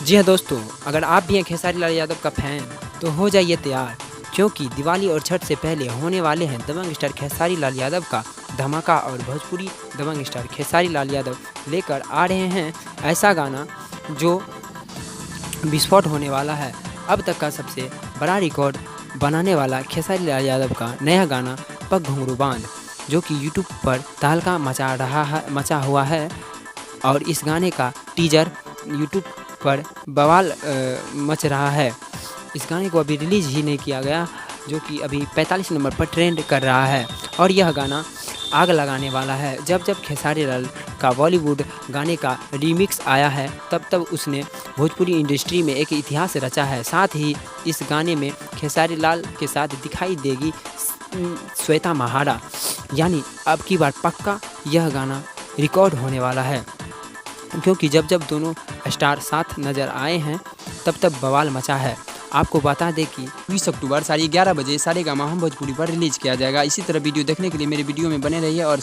जी हाँ दोस्तों, अगर आप भी हैं खेसारी लाल यादव का फैन तो हो जाइए तैयार, क्योंकि दिवाली और छठ से पहले होने वाले हैं दबंग स्टार खेसारी लाल यादव का धमाका। और भोजपुरी दबंग स्टार खेसारी लाल यादव लेकर आ रहे हैं ऐसा गाना जो विस्फोट होने वाला है। अब तक का सबसे बड़ा रिकॉर्ड बनाने वाला खेसारी लाल यादव का नया गाना पग घुंघरू बांध, जो कि यूट्यूब पर तहलका मचा हुआ है। और इस गाने का टीजर यूट्यूब पर बवाल मच रहा है। इस गाने को अभी रिलीज़ ही नहीं किया गया, जो कि अभी 45 नंबर पर ट्रेंड कर रहा है। और यह गाना आग लगाने वाला है। जब जब खेसारी लाल का बॉलीवुड गाने का रीमिक्स आया है, तब तब उसने भोजपुरी इंडस्ट्री में एक इतिहास रचा है। साथ ही इस गाने में खेसारी लाल के साथ दिखाई देगी श्वेता महारा। यानी अब की बार पक्का यह गाना रिकॉर्ड होने वाला है, क्योंकि जब जब दोनों स्टार साथ नज़र आए हैं तब तब बवाल मचा है। आपको बता दें कि 20 अक्टूबर 11:30 बजे सारेगामा हम भोजपुरी पर रिलीज़ किया जाएगा। इसी तरह वीडियो देखने के लिए मेरे वीडियो में बने रहिए और